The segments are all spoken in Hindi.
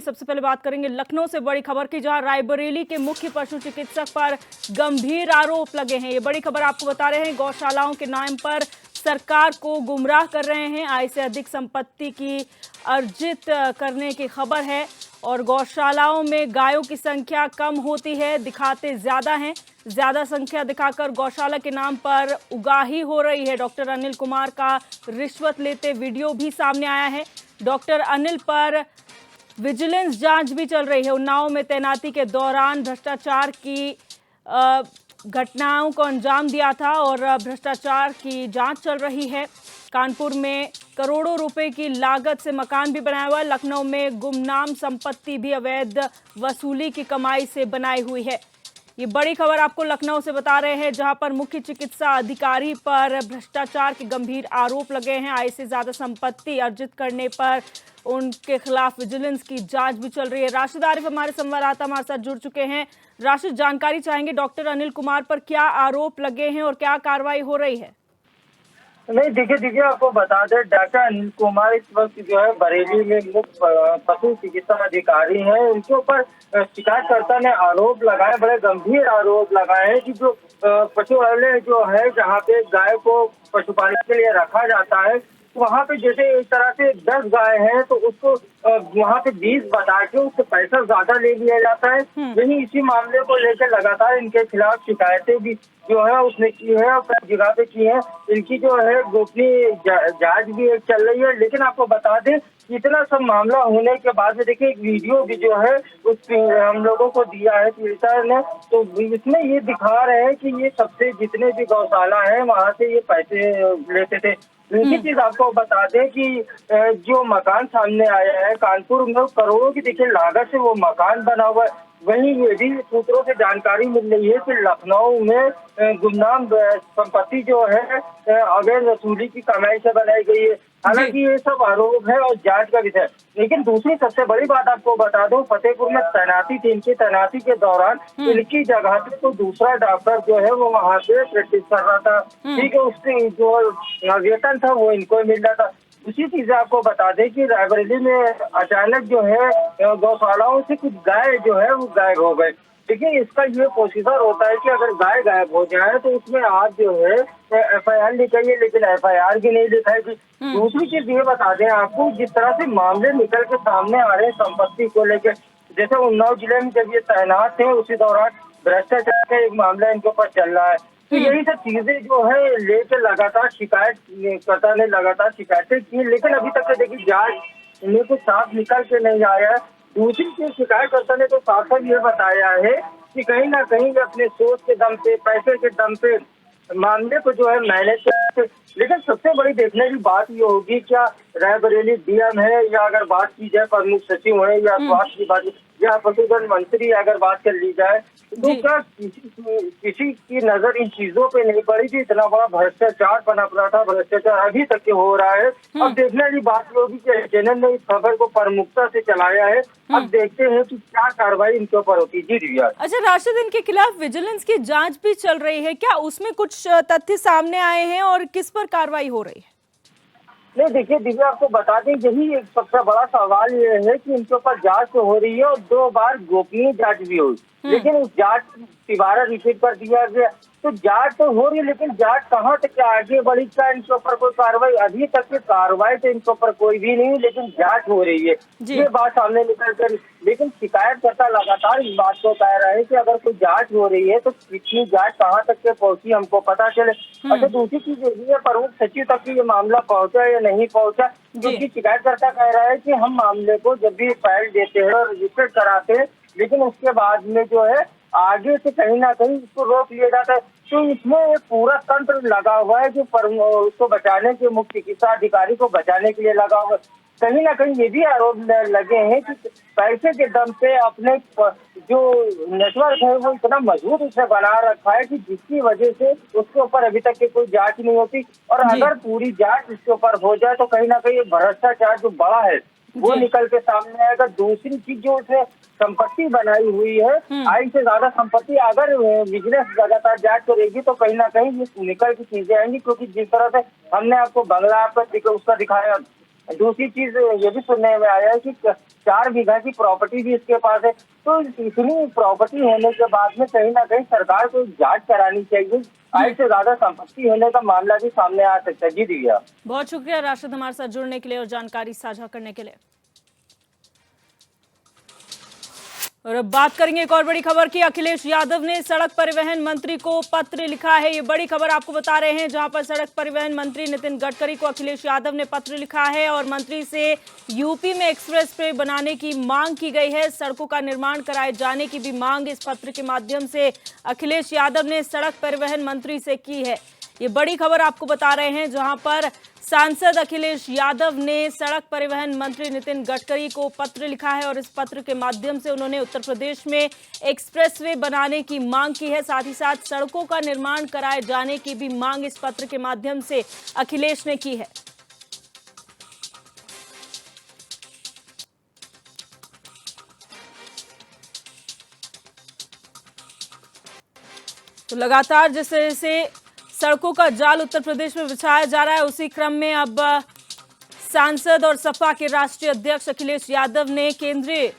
सबसे पहले बात करेंगे लखनऊ से बड़ी खबर की, जहां रायबरेली के मुख्य पशु चिकित्सक पर गंभीर आरोप लगे हैं। ये बड़ी खबर आपको बता रहे हैं, गौशालाओं के नाम पर सरकार को गुमराह कर रहे हैं। आय से अधिक संपत्ति की अर्जित करने की खबर है और गौशालाओं में गायों की संख्या कम होती है, दिखाते ज्यादा हैं। ज्यादा संख्या दिखाकर गौशाला के नाम पर उगाही हो रही है। डॉक्टर अनिल कुमार का रिश्वत लेते वीडियो भी सामने आया है। डॉक्टर अनिल पर विजिलेंस जांच भी चल रही है। उन्नाव में तैनाती के दौरान भ्रष्टाचार की घटनाओं को अंजाम दिया था और भ्रष्टाचार की जांच चल रही है। कानपुर में करोड़ों रुपए की लागत से मकान भी बनाया हुआ है। लखनऊ में गुमनाम संपत्ति भी अवैध वसूली की कमाई से बनाई हुई है। ये बड़ी खबर आपको लखनऊ से बता रहे हैं, जहां पर मुख्य चिकित्सा अधिकारी पर भ्रष्टाचार के गंभीर आरोप लगे हैं। आय से ज्यादा संपत्ति अर्जित करने पर उनके खिलाफ विजिलेंस की जांच भी चल रही है। राशिद आरिफ हमारे संवाददाता हमारे साथ जुड़ चुके हैं। राशिद, जानकारी चाहेंगे डॉक्टर अनिल कुमार पर क्या आरोप लगे हैं और क्या कार्रवाई हो रही है? नहीं, देखिए आपको बता दें, डॉक्टर अनिल कुमार इस वक्त जो है बरेली में मुख्य पशु चिकित्सा अधिकारी हैं। उनके ऊपर शिकायतकर्ता ने आरोप लगाए, बड़े गंभीर आरोप लगाए हैं कि जो पशुआलय जो है, जहाँ पे गाय को पशुपालन के लिए रखा जाता है, वहाँ पे जैसे एक तरह से 10 गाय हैं तो उसको वहाँ पे 20 बता के उससे पैसा ज्यादा ले लिया जाता है। यही इसी मामले को लेकर लगातार इनके खिलाफ शिकायतें भी जो है उसने की है और कई जगह पे की है। इनकी जो है गोपनीय जांच भी एक चल रही है। लेकिन आपको बता दें, इतना सब मामला होने के बाद में देखिए एक वीडियो भी जो है उस हम लोगों को दिया है पीड़िता ने, तो इसमें ये दिखा रहे हैं कि ये सबसे जितने भी गौशाला है वहाँ से ये पैसे लेते थे। दूसरी चीज आपको बता दें कि जो मकान सामने आया है कानपुर में, करोड़ों की देखिए लागत से वो मकान बना हुआ है। वहीं ये भी सूत्रों से जानकारी मिल रही है कि लखनऊ में गुमनाम संपत्ति जो है अवैध वसूली की कमाई से बनाई गई है। हालांकि ये सब आरोप है और जांच का विषय। लेकिन दूसरी सबसे बड़ी बात आपको बता दूं, फतेहपुर में तैनाती थी। इनकी तैनाती के दौरान इनकी जगह पे तो दूसरा डॉक्टर जो है वो वहाँ पे प्रैक्टिस कर रहा था। ठीक है, उसके जो वेतन था वो इनको मिल रहा था। उसी चीज आपको बता दें कि रायबरेली में अचानक जो है गौशालाओं से कुछ गाय जो है वो गायब हो गए। देखिए, इसका ये प्रोसीजर होता है कि अगर गाय गायब हो जाए तो उसमें आप जो है FIR लिखाइए, लेकिन FIR भी नहीं लिखाएगी। दूसरी चीज ये बता दें आपको, जिस तरह से मामले निकल के सामने आ रहे हैं संपत्ति को लेकर, जैसे उन्नाव जिले में जब ये तैनात थे उसी दौरान भ्रष्टाचार का एक मामला इनके ऊपर चल रहा है। तो यही सब चीजें जो है लेकर लगातार शिकायतकर्ता ने लगातार शिकायतें की, लेकिन अभी तक देखिए जांच इन्हें कुछ साफ निकल के नहीं आया है। दूसरी चीज, शिकायतकर्ता ने तो साफ साफ ये बताया है कि कहीं ना कहीं अपने सोच के दम पे, पैसे के दम पे मामले को जो है मैनेज करते। लेकिन सबसे बड़ी देखने की बात ये होगी, क्या रायबरेली DM है, या अगर बात की जाए प्रमुख सचिव है, या स्वास्थ्य की बात या पशुधन मंत्री अगर बात कर ली जाए, तो क्या किसी की नजर इन चीजों पे नहीं पड़ी कि इतना बड़ा भ्रष्टाचार पनप रहा था, भ्रष्टाचार अभी तक के हो रहा है। अब देखने की बात ये होगी कि चैनल ने इस खबर को प्रमुखता से चलाया है। अब देखते हैं कि क्या कार्रवाई इनके ऊपर होती है। जी दिव्या। अच्छा राशिद, इनके खिलाफ विजिलेंस की जांच भी चल रही है, क्या उसमें कुछ तथ्य सामने आए हैं और किस पर कार्रवाई हो रही है? नहीं, देखिए दिव्या, आपको बता दें, यही एक सबसे बड़ा सवाल ये है कि इनके ऊपर जांच तो हो रही है और 2 बार गोपनीय जांच भी हुई, लेकिन उस जांच दोबारा रिपीट कर दिया गया। तो जांच तो हो रही है, लेकिन जांच कहाँ तक आगे बढ़ी, क्या इनके ऊपर कोई कार्रवाई? अभी तक की कार्रवाई तो इनके ऊपर कोई भी नहीं, लेकिन जांच हो रही है, ये बात सामने निकल कर। लेकिन शिकायतकर्ता लगातार इस बात को कह रहा है कि अगर कोई जांच हो रही है तो पिछली जांच कहाँ तक के पहुंची हमको पता चले। अच्छा, दूसरी चीज ये भी है, प्रमुख सचिव तक ये मामला पहुंचा या नहीं पहुंचा, क्योंकि शिकायतकर्ता कह रहा है कि हम मामले को जब भी फाइल देते हैं और रजिस्टर कराते हैं, लेकिन उसके बाद में जो है आगे से कहीं ना कहीं इसको रोक लिया जाता है। तो इसमें एक पूरा तंत्र लगा हुआ है जो उसको बचाने के, मुख्य चिकित्सा अधिकारी को बचाने के लिए लगा हुआ है। कहीं ना कहीं ये भी आरोप लगे हैं कि पैसे के दम पे अपने जो नेटवर्क है वो इतना मजबूत उसे बना रखा है कि जिसकी वजह से उसके ऊपर अभी तक की कोई जांच नहीं होती। और अगर पूरी जांच इसके ऊपर हो जाए तो कहीं ना कहीं भ्रष्टाचार जो बड़ा है वो निकल के सामने आएगा। दूसरी चीज, जो उसने संपत्ति बनाई हुई है, आय से ज्यादा संपत्ति, अगर बिजनेस लगातार जांच करेगी तो कहीं ना कहीं ये निकल की चीजें आएंगी। क्योंकि जिस तरह से हमने आपको बंगला आपका उसका दिखाया, दूसरी चीज ये भी सुनने में आया है कि 4 बीघा की प्रॉपर्टी भी इसके पास है। तो इतनी प्रॉपर्टी होने के बाद में कहीं ना कहीं सरकार को जांच करानी चाहिए। आय से ज्यादा संपत्ति होने का मामला भी सामने आ सकता है। जी दिव्या, बहुत शुक्रिया राशिद हमारे साथ जुड़ने के लिए और जानकारी साझा करने के लिए। और अब बात करेंगे एक और बड़ी खबर की। अखिलेश यादव ने सड़क परिवहन मंत्री को पत्र लिखा है। ये बड़ी खबर आपको बता रहे हैं, जहां पर सड़क परिवहन मंत्री नितिन गडकरी को अखिलेश यादव ने पत्र लिखा है और मंत्री से यूपी में एक्सप्रेस वे बनाने की मांग की गई है। सड़कों का निर्माण कराए जाने की भी मांग इस पत्र के माध्यम से अखिलेश यादव ने सड़क परिवहन मंत्री से की है। ये बड़ी खबर आपको बता रहे हैं, जहां पर सांसद अखिलेश यादव ने सड़क परिवहन मंत्री नितिन गडकरी को पत्र लिखा है और इस पत्र के माध्यम से उन्होंने उत्तर प्रदेश में एक्सप्रेसवे बनाने की मांग की है। साथ ही साथ सड़कों का निर्माण कराए जाने की भी मांग इस पत्र के माध्यम से अखिलेश ने की है। तो लगातार जिस तरह से सड़कों का जाल उत्तर प्रदेश में बिछाया जा रहा है, उसी क्रम में अब सांसद और सपा के राष्ट्रीय अध्यक्ष अखिलेश यादव ने केंद्रीय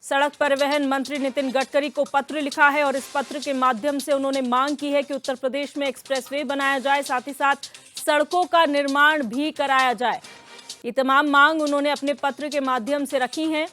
सड़क परिवहन मंत्री नितिन गडकरी को पत्र लिखा है और इस पत्र के माध्यम से उन्होंने मांग की है कि उत्तर प्रदेश में एक्सप्रेसवे बनाया जाए, साथ ही साथ सड़कों का निर्माण भी कराया जाए। ये तमाम मांग उन्होंने अपने पत्र के माध्यम से रखी हैं।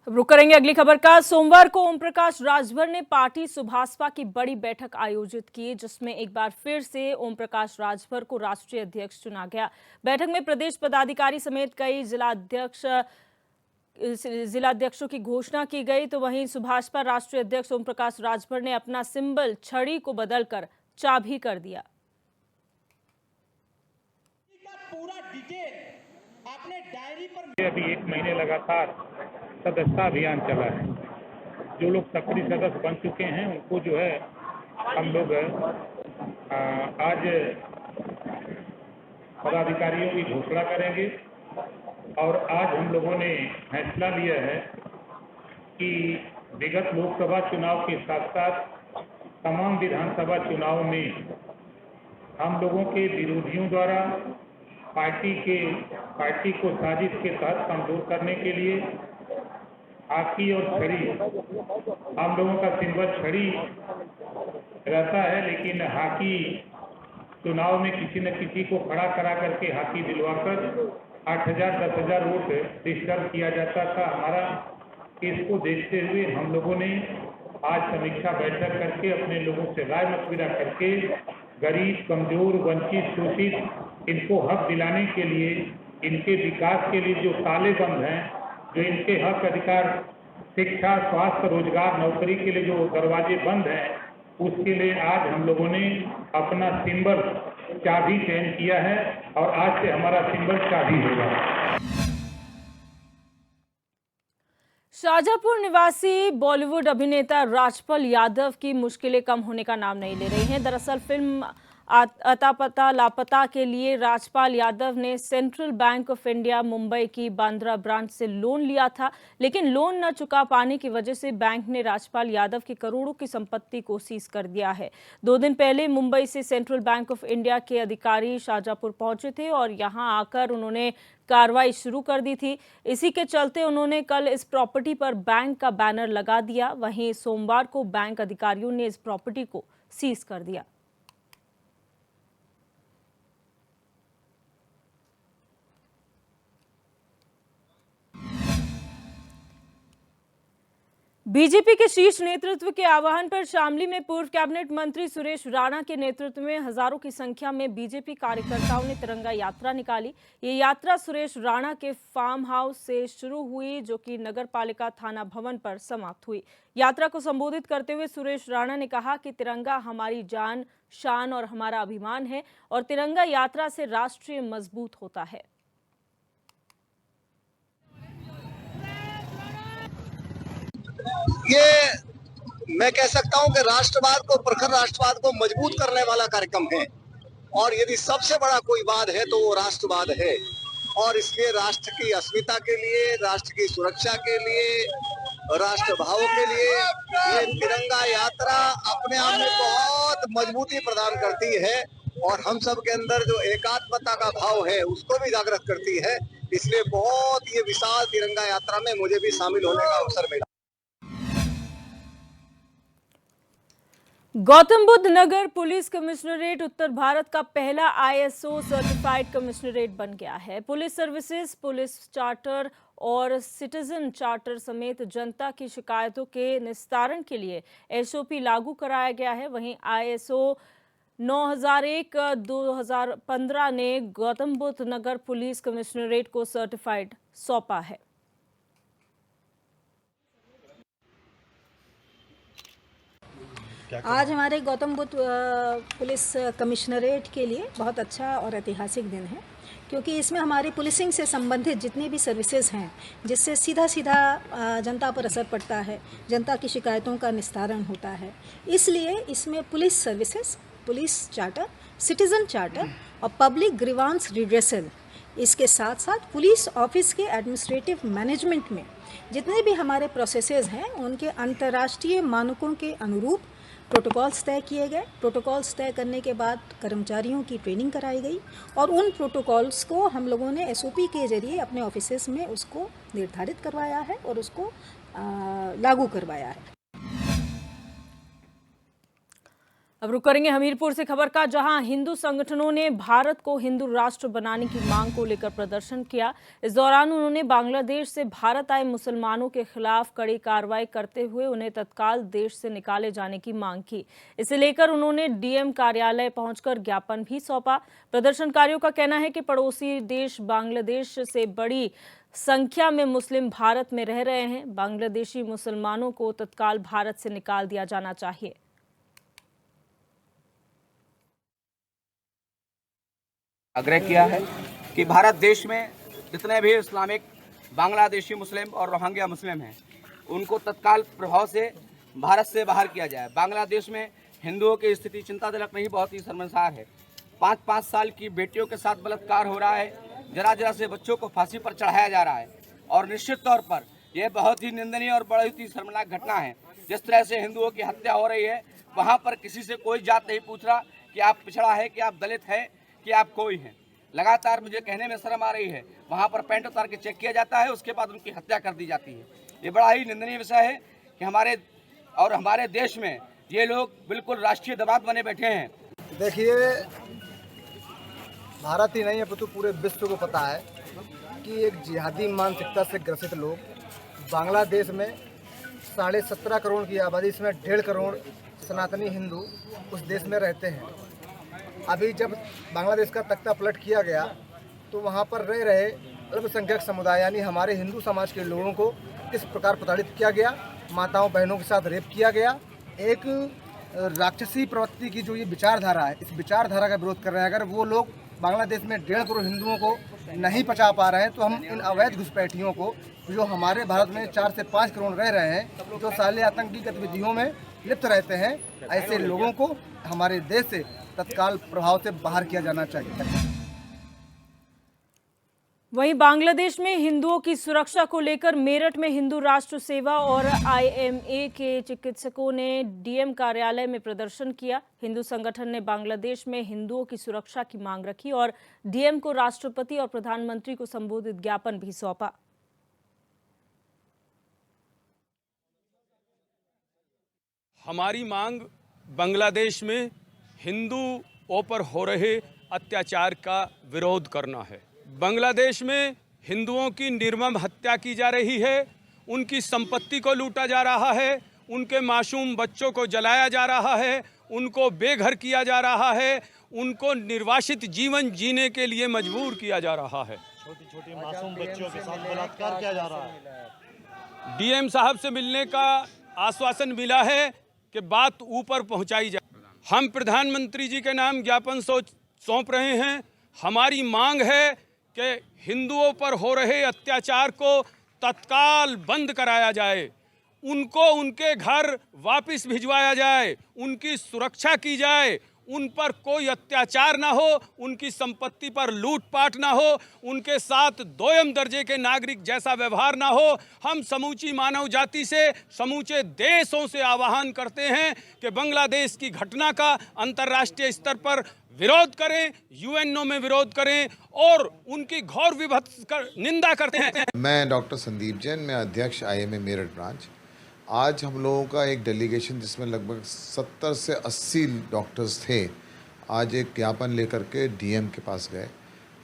रुक करेंगे अगली खबर का। सोमवार को ओम प्रकाश राजभर ने पार्टी सुभाषपा की बड़ी बैठक आयोजित की, जिसमें एक बार फिर से ओम प्रकाश राजभर को राष्ट्रीय अध्यक्ष चुना गया। बैठक में प्रदेश पदाधिकारी समेत कई जिलाध्यक्षों की घोषणा की गई। तो वहीं सुभाषपा राष्ट्रीय अध्यक्ष ओम प्रकाश राजभर ने अपना सिंबल छड़ी को बदलकर चाबी कर दिया। पूरा डिटेल आपने डायरी पर अभी 1 महीने लगातार सदस्यता अभियान चला है। जो लोग सक्रिय सदस्य बन चुके हैं उनको जो है हम लोग आज पदाधिकारियों की घोषणा करेंगे और आज हम लोगों ने फैसला लिया है कि विगत लोकसभा चुनाव के साथ साथ तमाम विधानसभा चुनाव में हम लोगों के विरोधियों द्वारा पार्टी को साजिश के तहत कमजोर करने के लिए हाथी और छड़ी, हम लोगों का सिंबल छड़ी रहता है, लेकिन हाथी चुनाव में किसी न किसी को खड़ा करा करके हाथी दिलवाकर 8,000 10,000 वोट डिस्टर्ब किया जाता था हमारा। इसको देखते हुए हम लोगों ने आज समीक्षा बैठक करके अपने लोगों से राय मशविरा करके गरीब, कमजोर, वंचित, शोषित इनको हक दिलाने के लिए, इनके विकास के लिए जो ताले बंद हैं, जो इनके हक अधिकार, शिक्षा, स्वास्थ्य, रोजगार, नौकरी के लिए जो दरवाजे बंद हैं, उसके लिए आज हम लोगों ने अपना सिंबल चाबी चयन किया है और आज से हमारा सिंबल चाबी होगा। शाहजहांपुर निवासी बॉलीवुड अभिनेता राजपाल यादव की मुश्किलें कम होने का नाम नहीं ले रही हैं। दरअसल फिल्म अता पता लापता के लिए राजपाल यादव ने central bank of India Mumbai की बांद्रा ब्रांच से लोन लिया था, लेकिन लोन न चुका पाने की वजह से बैंक ने राजपाल यादव की करोड़ों की संपत्ति को सीज कर दिया है। 2 दिन पहले मुंबई से सेंट्रल बैंक ऑफ इंडिया के अधिकारी शाहजहांपुर पहुंचे थे और यहां आकर उन्होंने कार्रवाई शुरू कर दी थी। इसी के चलते उन्होंने कल इस प्रॉपर्टी पर बैंक का बैनर लगा दिया। वहीं सोमवार को बैंक अधिकारियों ने इस प्रॉपर्टी को सीज कर दिया। बीजेपी के शीर्ष नेतृत्व के आह्वान पर शामली में पूर्व कैबिनेट मंत्री सुरेश राणा के नेतृत्व में हजारों की संख्या में बीजेपी कार्यकर्ताओं ने तिरंगा यात्रा निकाली। ये यात्रा सुरेश राणा के फार्म हाउस से शुरू हुई, जो कि नगर पालिका थाना भवन पर समाप्त हुई। यात्रा को संबोधित करते हुए सुरेश राणा ने कहा कि तिरंगा हमारी जान, शान और हमारा अभिमान है और तिरंगा यात्रा से राष्ट्र मजबूत होता है। ये मैं कह सकता हूं कि राष्ट्रवाद को, प्रखर राष्ट्रवाद को मजबूत करने वाला कार्यक्रम है और यदि सबसे बड़ा कोई वाद है तो वो राष्ट्रवाद है। और इसलिए राष्ट्र की अस्मिता के लिए, राष्ट्र की सुरक्षा के लिए, राष्ट्र भावों के लिए ये तिरंगा यात्रा अपने आप में बहुत मजबूती प्रदान करती है और हम सब के अंदर जो एकात्मता का भाव है उसको भी जागृत करती है। इसलिए बहुत ये विशाल तिरंगा यात्रा में मुझे भी शामिल होने का अवसर मिला। गौतम बुद्ध नगर पुलिस कमिश्नरेट उत्तर भारत का पहला ISO सर्टिफाइड कमिश्नरेट बन गया है। पुलिस सर्विसेज, पुलिस चार्टर और सिटीजन चार्टर समेत जनता की शिकायतों के निस्तारण के लिए SOP लागू कराया गया है। वहीं ISO 9001/2015 ने गौतम बुद्ध नगर पुलिस कमिश्नरेट को सर्टिफाइड सौंपा है। आज हमारे गौतम बुद्ध पुलिस कमिश्नरेट के लिए बहुत अच्छा और ऐतिहासिक दिन है, क्योंकि इसमें हमारी पुलिसिंग से संबंधित जितनी भी सर्विसेज हैं जिससे सीधा जनता पर असर पड़ता है, जनता की शिकायतों का निस्तारण होता है, इसलिए इसमें police services, police charter, citizen charter और पब्लिक ग्रीवांस रिड्रेसल, इसके साथ साथ पुलिस ऑफिस के एडमिनिस्ट्रेटिव मैनेजमेंट में जितने भी हमारे प्रोसेसेस हैं उनके अंतर्राष्ट्रीय मानकों के अनुरूप प्रोटोकॉल्स तय किए गए। प्रोटोकॉल्स तय करने के बाद कर्मचारियों की ट्रेनिंग कराई गई और उन प्रोटोकॉल्स को हम लोगों ने SOP के जरिए अपने ऑफिसेस में उसको निर्धारित करवाया है और उसको लागू करवाया है। अब रुक करेंगे हमीरपुर से खबर का, जहां हिंदू संगठनों ने भारत को हिंदू राष्ट्र बनाने की मांग को लेकर प्रदर्शन किया। इस दौरान उन्होंने बांग्लादेश से भारत आए मुसलमानों के खिलाफ कड़ी कार्रवाई करते हुए उन्हें तत्काल देश से निकाले जाने की मांग की। इसे लेकर उन्होंने DM कार्यालय पहुंचकर ज्ञापन भी सौंपा। प्रदर्शनकारियों का कहना है कि पड़ोसी देश बांग्लादेश से बड़ी संख्या में मुस्लिम भारत में रह रहे हैं। बांग्लादेशी मुसलमानों को तत्काल भारत से निकाल दिया जाना चाहिए। आग्रह किया है कि भारत देश में जितने भी इस्लामिक बांग्लादेशी मुस्लिम और रोहिंग्या मुस्लिम हैं उनको तत्काल प्रभाव से भारत से बाहर किया जाए। बांग्लादेश में हिंदुओं की स्थिति चिंताजनक नहीं, बहुत ही शर्मसार है। 5-5 साल की बेटियों के साथ बलात्कार हो रहा है, जरा से बच्चों को फांसी पर चढ़ाया जा रहा है और निश्चित तौर पर यह बहुत ही निंदनीय और बहुत ही शर्मनाक घटना है। जिस तरह से हिंदुओं की हत्या हो रही है, वहाँ पर किसी से कोई जात नहीं पूछ रहा कि आप पिछड़ा है, कि आप दलित है, कि आप कोई हैं। लगातार मुझे कहने में शर्म आ रही है, वहाँ पर पैंट उतार के चेक किया जाता है, उसके बाद उनकी हत्या कर दी जाती है। ये बड़ा ही निंदनीय विषय है कि हमारे देश में ये लोग बिल्कुल राष्ट्रीय दबाव बने बैठे हैं। देखिए, भारत ही नहीं है परंतु पूरे विश्व को पता है कि एक जिहादी मानसिकता से ग्रसित लोग बांग्लादेश में 17.5 करोड़ की आबादी, इसमें 1.5 करोड़ सनातनी हिंदू उस देश में रहते हैं। अभी जब बांग्लादेश का तख्ता पलट किया गया तो वहाँ पर रह रहे अल्पसंख्यक समुदाय यानी हमारे हिंदू समाज के लोगों को किस प्रकार प्रताड़ित किया गया, माताओं बहनों के साथ रेप किया गया। एक राक्षसी प्रवृत्ति की जो ये विचारधारा है, इस विचारधारा का विरोध कर रहे हैं। अगर वो लोग बांग्लादेश में 1.5 करोड़ हिंदुओं को नहीं पचा पा रहे हैं तो हम इन अवैध घुसपैठियों को, जो हमारे भारत में 4 से 5 करोड़ रह रहे हैं, जो साले आतंकी गतिविधियों में लिप्त रहते हैं, ऐसे लोगों को हमारे देश से तत्काल प्रभाव से बाहर किया जाना चाहिए। वहीं बांग्लादेश में हिंदुओं की सुरक्षा को लेकर मेरठ में हिंदू राष्ट्र सेवा और IMA के चिकित्सकों ने DM कार्यालय में प्रदर्शन किया। हिंदू संगठन ने बांग्लादेश में हिंदुओं की सुरक्षा की मांग रखी और DM को राष्ट्रपति और प्रधानमंत्री को संबोधित ज्ञापन भी सौंपा। हमारी मांग बांग्लादेश में हिंदुओं पर हो रहे अत्याचार का विरोध करना है। बांग्लादेश में हिंदुओं की निर्मम हत्या की जा रही है, उनकी संपत्ति को लूटा जा रहा है, उनके मासूम बच्चों को जलाया जा रहा है, उनको बेघर किया जा रहा है, उनको निर्वासित जीवन जीने के लिए मजबूर किया जा रहा है। छोटी मासूम बच्चियों के साथ बलात्कार किया जा रहा है। DM साहब से मिलने का आश्वासन मिला है कि बात ऊपर पहुंचाई जाए। हम प्रधानमंत्री जी के नाम ज्ञापन सौंप रहे हैं। हमारी मांग है कि हिंदुओं पर हो रहे अत्याचार को तत्काल बंद कराया जाए, उनको उनके घर वापस भिजवाया जाए, उनकी सुरक्षा की जाए, उन पर कोई अत्याचार ना हो, उनकी संपत्ति पर लूटपाट ना हो, उनके साथ दोयम दर्जे के नागरिक जैसा व्यवहार ना हो। हम समूची मानव जाति से, समूचे देशों से आह्वान करते हैं कि बांग्लादेश की घटना का अंतर्राष्ट्रीय स्तर पर विरोध करें, यूएनओ में विरोध करें और उनकी घोर विभत्स निंदा करते हैं। मैं डॉक्टर संदीप जैन, मैं अध्यक्ष IMA मेरठ ब्रांच। आज हम लोगों का एक डेलीगेशन जिसमें लगभग 70 से 80 डॉक्टर्स थे, आज एक ज्ञापन लेकर के DM के पास गए।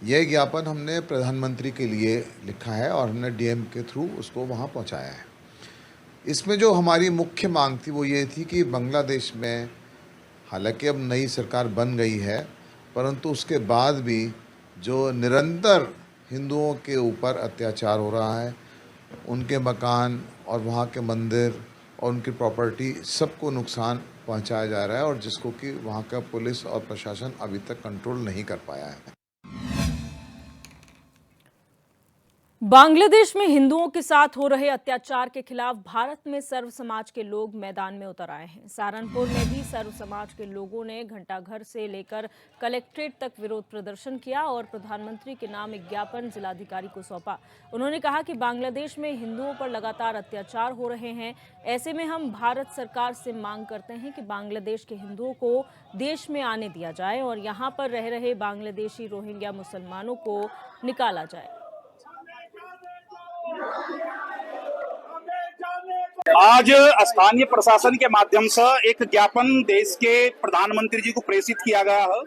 यह ज्ञापन हमने प्रधानमंत्री के लिए लिखा है और हमने DM के थ्रू उसको वहाँ पहुँचाया है। इसमें जो हमारी मुख्य मांग थी वो ये थी कि बांग्लादेश में हालांकि अब नई सरकार बन गई है, परंतु उसके बाद भी जो निरंतर हिंदुओं के ऊपर अत्याचार हो रहा है, उनके मकान और वहाँ के मंदिर और उनकी प्रॉपर्टी सबको नुकसान पहुँचाया जा रहा है और जिसको कि वहाँ का पुलिस और प्रशासन अभी तक कंट्रोल नहीं कर पाया है। बांग्लादेश में हिंदुओं के साथ हो रहे अत्याचार के खिलाफ भारत में सर्व समाज के लोग मैदान में उतर आए हैं। सहारनपुर में भी सर्व समाज के लोगों ने घंटाघर से लेकर कलेक्ट्रेट तक विरोध प्रदर्शन किया और प्रधानमंत्री के नाम एक ज्ञापन जिलाधिकारी को सौंपा। उन्होंने कहा कि बांग्लादेश में हिंदुओं पर लगातार अत्याचार हो रहे हैं। ऐसे में हम भारत सरकार से मांग करते हैं कि बांग्लादेश के हिंदुओं को देश में आने दिया जाए और यहाँ पर रह रहे बांग्लादेशी रोहिंग्या मुसलमानों को निकाला जाए। आज स्थानीय प्रशासन के माध्यम से एक ज्ञापन देश के प्रधानमंत्री जी को प्रेषित किया गया है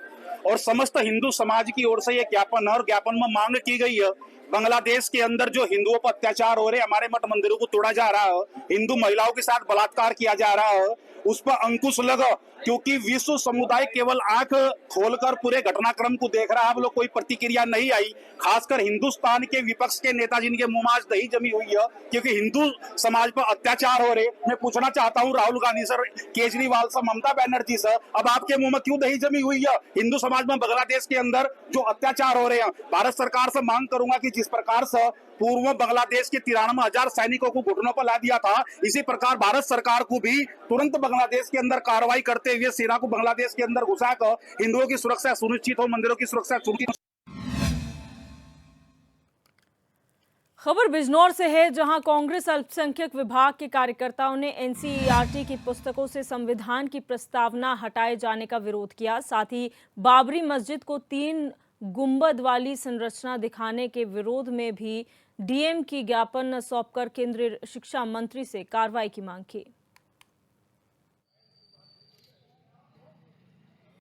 और समस्त हिंदू समाज की ओर से यह ज्ञापन है और ज्ञापन में मांग की गई है बांग्लादेश के अंदर जो हिंदुओं पर अत्याचार हो रहे, हमारे मठ मंदिरों को तोड़ा जा रहा है, हिंदू महिलाओं के साथ बलात्कार किया जा रहा है, उस पर अंकुश लगा। क्योंकि विश्व समुदाय केवल आंख खोलकर पूरे घटनाक्रम को देख रहा है, अब लोग कोई प्रतिक्रिया नहीं आई। खासकर हिंदुस्तान के विपक्ष के नेता जिनके मुंह आज दही जमी हुई है क्योंकि हिंदू समाज पर अत्याचार हो रहे। मैं पूछना चाहता हूं Rahul Gandhi sir, Kejriwal sir, Mamata Banerjee sir, अब आपके मुंह में क्यों दही जमी हुई है? हिंदू समाज में बांग्लादेश के अंदर जो अत्याचार हो रहे हैं, भारत सरकार से मांग करूंगा कि जिस प्रकार से पूर्व बांग्लादेश के 93,000 सैनिकों को घुटनों पर ला दिया था, इसी प्रकार भारत सरकार को भी तुरंत बांग्लादेश के अंदर कार्रवाई करते हुए सेना को बांग्लादेश के अंदर घुसाकर हिंदुओं की सुरक्षा सुनिश्चित हो, मंदिरों की सुरक्षा सुनिश्चित। खबर बिजनौर से है, जहां कांग्रेस अल्पसंख्यक विभाग के कार्यकर्ताओं ने NCERT की पुस्तकों से संविधान की प्रस्तावना हटाए जाने का विरोध किया। साथ ही बाबरी मस्जिद को 3 गुंबद वाली संरचना दिखाने के विरोध में भी DM की ज्ञापन सौंपकर केंद्रीय शिक्षा मंत्री से कार्रवाई की मांग की।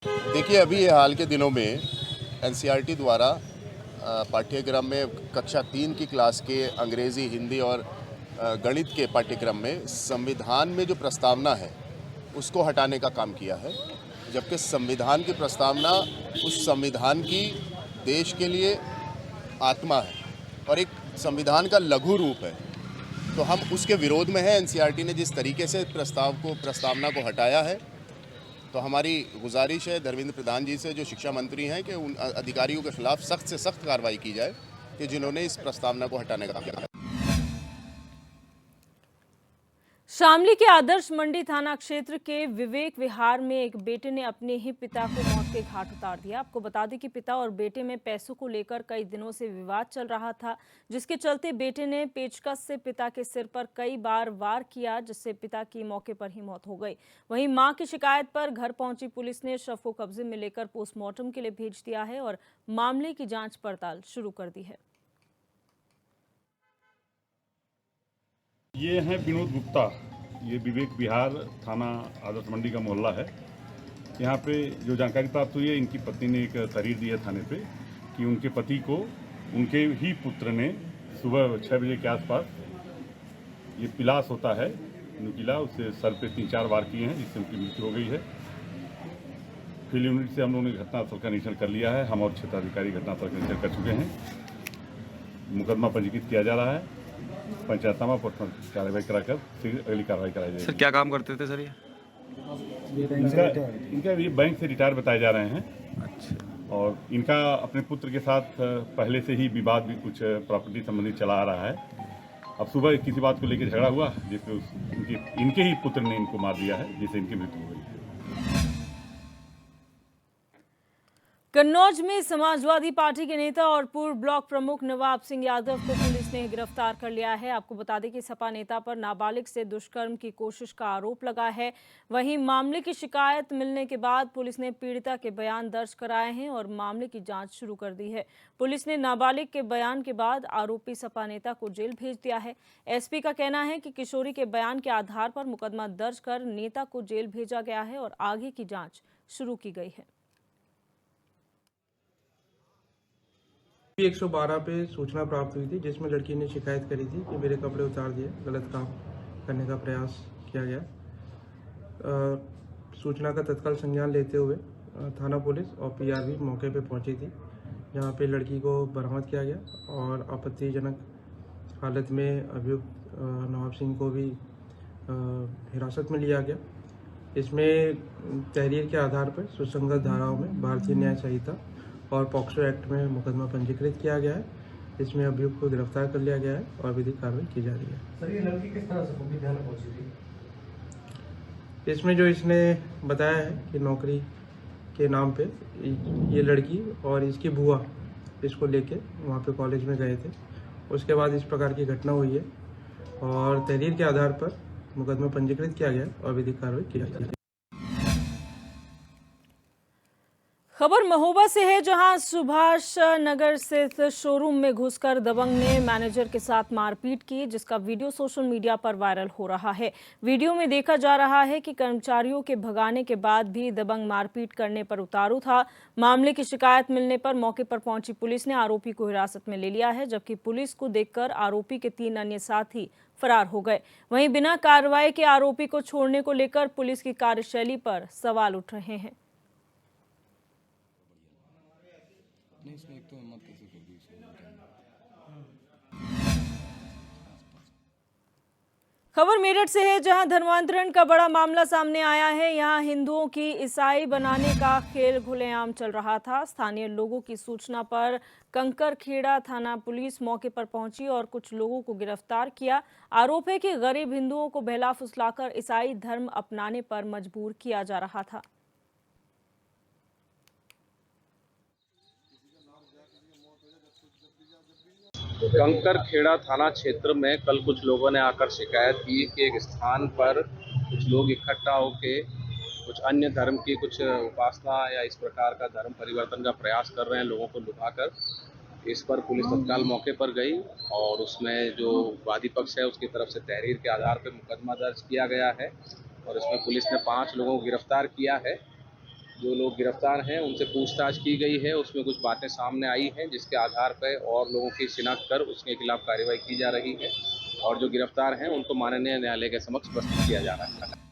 देखिए, अभी ये हाल के दिनों में NCERT द्वारा पाठ्यक्रम में कक्षा 3 की क्लास के अंग्रेज़ी, हिंदी और गणित के पाठ्यक्रम में संविधान में जो प्रस्तावना है उसको हटाने का काम किया है, जबकि संविधान की प्रस्तावना उस संविधान की देश के लिए आत्मा है और एक संविधान का लघु रूप है। तो हम उसके विरोध में हैं। NCERT ने जिस तरीके से प्रस्तावना को हटाया है, तो हमारी गुजारिश है धर्मेंद्र प्रधान जी से, जो शिक्षा मंत्री हैं, कि उन अधिकारियों के खिलाफ सख्त से सख्त कार्रवाई की जाए कि जिन्होंने इस प्रस्तावना को हटाने का काम किया। शामली के आदर्श मंडी थाना क्षेत्र के विवेक विहार में एक बेटे ने अपने ही पिता को मौत के घाट उतार दिया। आपको बता दें कि पिता और बेटे में पैसों को लेकर कई दिनों से विवाद चल रहा था, जिसके चलते बेटे ने पेचकस से पिता के सिर पर कई बार वार किया, जिससे पिता की मौके पर ही मौत हो गई। वहीं मां की शिकायत पर घर पहुंची पुलिस ने शव को कब्जे में लेकर पोस्टमार्टम के लिए भेज दिया है और मामले की जाँच पड़ताल शुरू कर दी है। ये हैं विनोद गुप्ता, ये विवेक विहार थाना आदर्श मंडी का मोहल्ला है। यहाँ पे जो जानकारी प्राप्त हुई है, इनकी पत्नी ने एक तहरीर दी है थाने पे कि उनके पति को उनके ही पुत्र ने सुबह 6 बजे के आसपास ये पिलास होता है नुकीला, उससे सर पे 3-4 वार किए हैं, जिससे उनकी मृत्यु हो गई है। फील्ड यूनिट से हम लोगों ने घटनास्थल का निरीक्षण कर लिया है। हम और क्षेत्राधिकारी घटनास्थल का निरीक्षण कर चुके हैं। मुकदमा पंजीकृत किया जा रहा है, पंचायतनामा पर कार्रवाई कराकर फिर अगली कार्रवाई कराई जाएगी। सर क्या काम करते थे सर ये? इनका ये बैंक से रिटायर बताए जा रहे हैं। अच्छा। और इनका अपने पुत्र के साथ पहले से ही विवाद भी कुछ प्रॉपर्टी संबंधी चला आ रहा है। अब सुबह किसी बात को लेकर झगड़ा हुआ, जिसमें इनके ही पुत्र ने इनको मार दिया है, जिससे इनकी मृत्यु हो गई है। कन्नौज में समाजवादी पार्टी के नेता और पूर्व ब्लॉक प्रमुख नवाब सिंह यादव को पुलिस ने गिरफ्तार कर लिया है। आपको बता दें कि सपा नेता पर नाबालिग से दुष्कर्म की कोशिश का आरोप लगा है। वहीं मामले की शिकायत मिलने के बाद पुलिस ने पीड़िता के बयान दर्ज कराए हैं और मामले की जांच शुरू कर दी है। पुलिस ने नाबालिग के बयान के बाद आरोपी सपा नेता को जेल भेज दिया है। एसपी का कहना है कि किशोरी के बयान के आधार पर मुकदमा दर्ज कर नेता को जेल भेजा गया है और आगे की जाँच शुरू की गई है। 112 पे सूचना प्राप्त हुई थी जिसमें लड़की ने शिकायत करी थी कि मेरे कपड़े उतार दिए, गलत काम करने का प्रयास किया गया। सूचना का तत्काल संज्ञान लेते हुए थाना पुलिस और पीआरबी मौके पे पहुंची थी, जहां पे लड़की को बरामद किया गया और आपत्तिजनक हालत में अभियुक्त नवाब सिंह को भी हिरासत में लिया गया। इसमें तहरीर के आधार पर सुसंगत धाराओं में भारतीय न्याय संहिता और पॉक्सो एक्ट में मुकदमा पंजीकृत किया गया है। इसमें अभियुक्त को गिरफ्तार कर लिया गया है और विधिक कार्रवाई की जा रही है। सर, ये लड़की किस तरह से ध्यान पहुंची थी? इसमें जो इसने बताया है कि नौकरी के नाम पे ये लड़की और इसकी बुआ इसको लेके वहाँ पे कॉलेज में गए थे। उसके बाद इस प्रकार की घटना हुई है और तहरीर के आधार पर मुकदमा पंजीकृत किया गया और विधिक कार्रवाई की जाती है। खबर महोबा से है, जहां सुभाष नगर स्थित शोरूम में घुसकर दबंग ने मैनेजर के साथ मारपीट की, जिसका वीडियो सोशल मीडिया पर वायरल हो रहा है। वीडियो में देखा जा रहा है कि कर्मचारियों के भगाने के बाद भी दबंग मारपीट करने पर उतारू था। मामले की शिकायत मिलने पर मौके पर पहुंची पुलिस ने आरोपी को हिरासत में ले लिया है, जबकि पुलिस को देखकर आरोपी के 3 अन्य साथी फरार हो गए। वहीं बिना कार्रवाई के आरोपी को छोड़ने को लेकर पुलिस की कार्यशैली पर सवाल उठ रहे हैं। खबर मेरठ से है, जहां धर्मांतरण का बड़ा मामला सामने आया है। यहां हिंदुओं की ईसाई बनाने का खेल खुलेआम चल रहा था। स्थानीय लोगों की सूचना पर कंकरखेड़ा थाना पुलिस मौके पर पहुंची और कुछ लोगों को गिरफ्तार किया। आरोप है कि गरीब हिंदुओं को बहला फुसलाकर ईसाई धर्म अपनाने पर मजबूर किया जा रहा था। कंकरखेड़ा थाना क्षेत्र में कल कुछ लोगों ने आकर शिकायत की कि एक स्थान पर कुछ लोग इकट्ठा होकर कुछ अन्य धर्म की कुछ उपासना या इस प्रकार का धर्म परिवर्तन का प्रयास कर रहे हैं, लोगों को लुभाकर। इस पर पुलिस तत्काल मौके पर गई और उसमें जो वादी पक्ष है उसकी तरफ से तहरीर के आधार पर मुकदमा दर्ज किया गया है और इसमें पुलिस ने 5 लोगों को गिरफ्तार किया है। जो लोग गिरफ्तार हैं उनसे पूछताछ की गई है, उसमें कुछ बातें सामने आई हैं जिसके आधार पर और लोगों की शिनाख्त कर उसके खिलाफ कार्रवाई की जा रही है और जो गिरफ्तार हैं उनको माननीय न्यायालय के समक्ष प्रस्तुत किया जा रहा है।